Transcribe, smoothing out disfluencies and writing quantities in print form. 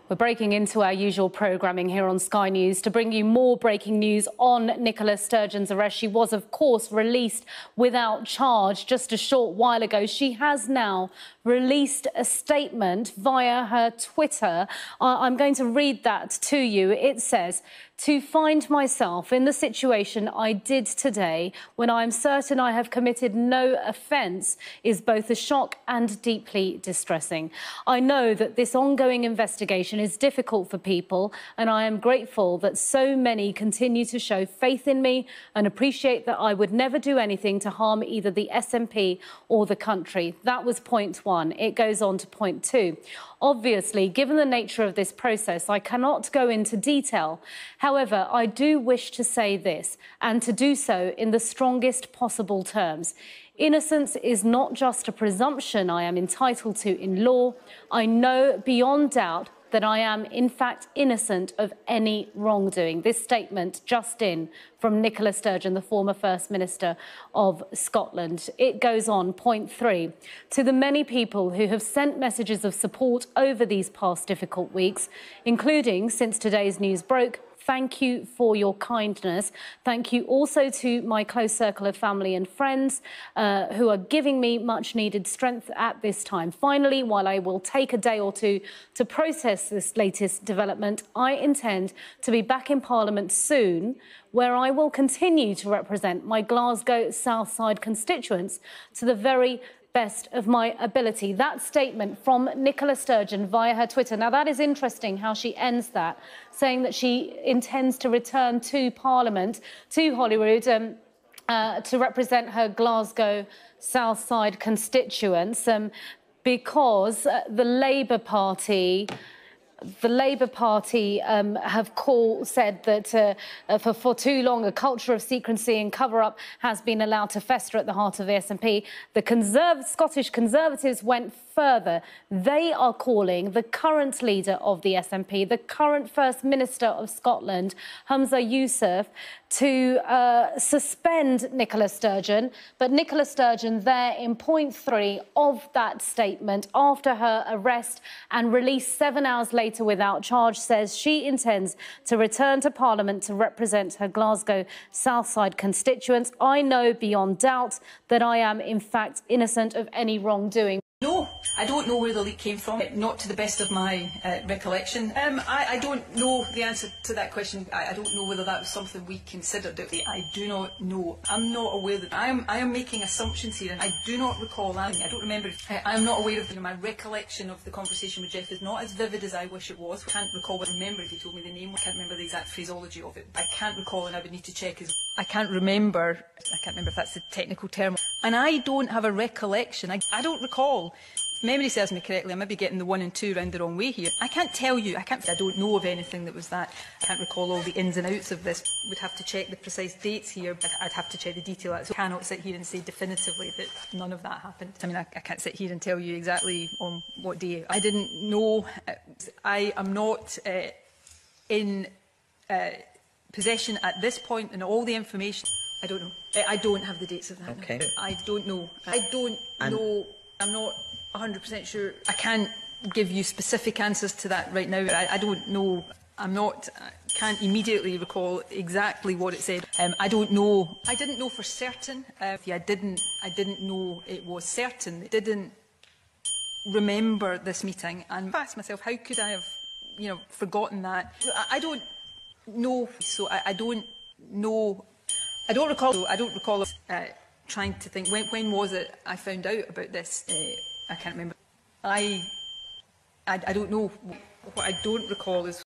We're breaking into our usual programming here on Sky News to bring you more breaking news on Nicola Sturgeon's arrest. She was, of course, released without charge just a short while ago. She has now released a statement via her Twitter. I'm going to read that to you. It says, "To find myself in the situation I did today, when I am certain I have committed no offence, is both a shock and deeply distressing. I know that this ongoing investigation is difficult for people, and I am grateful that so many continue to show faith in me and appreciate that I would never do anything to harm either the SNP or the country." That was point one. It goes on to point two. "Obviously, given the nature of this process, I cannot go into detail. However, I do wish to say this, and to do so in the strongest possible terms. Innocence is not just a presumption I am entitled to in law. I know beyond doubt that I am, in fact, innocent of any wrongdoing." This statement just in from Nicola Sturgeon, the former First Minister of Scotland. It goes on, point three. "To the many people who have sent messages of support over these past difficult weeks, including since today's news broke, thank you for your kindness. Thank you also to my close circle of family and friends who are giving me much needed strength at this time. Finally, while I will take a day or two to process this latest development, I intend to be back in Parliament soon, where I will continue to represent my Glasgow South Side constituents to the very best of my ability." That statement from Nicola Sturgeon via her Twitter. Now, that is interesting how she ends that, saying that she intends to return to Parliament, to Holyrood, to represent her Glasgow South Side constituents, because the Labour Party have said that for too long a culture of secrecy and cover-up has been allowed to fester at the heart of the SNP. The Scottish Conservatives went further. They are calling the current leader of the SNP, the current First Minister of Scotland, Humza Yousaf, to suspend Nicola Sturgeon. But Nicola Sturgeon there in point three of that statement, after her arrest and release 7 hours later without charge, says she intends to return to Parliament to represent her Glasgow South Side constituents. "I know beyond doubt that I am, in fact, innocent of any wrongdoing." No, I don't know where the leak came from, not to the best of my recollection. I don't know the answer to that question. I don't know whether that was something we considered. I do not know. I'm not aware that I am making assumptions here, and I do not recall that. I don't remember. I'm not aware of my recollection of the conversation with Jeff is not as vivid as I wish it was. I can't recall what I remember if he told me the name. I can't remember the exact phraseology of it. I can't recall, and I would need to check his. I can't remember if that's the technical term. And I don't have a recollection. I don't recall. If memory serves me correctly, I may be getting the 1 and 2 round the wrong way here. I can't tell you. I don't know of anything that was that. I can't recall all the ins and outs of this. We'd have to check the precise dates here. I'd have to check the detail. So I cannot sit here and say definitively that none of that happened. I mean, I can't sit here and tell you exactly on what day. I didn't know. I am not in possession at this point and all the information. I don't know. I don't have the dates of that. Okay. I don't know. I don't know. I'm not 100% sure. I can't give you specific answers to that right now. I don't know. I can't immediately recall exactly what it said. I don't know. I didn't know for certain. I didn't know it was certain. I didn't remember this meeting, and I asked myself, how could I have, forgotten that? I don't know. So I don't know. I don't recall trying to think, when was it I found out about this? I can't remember. I don't know. What I don't recall is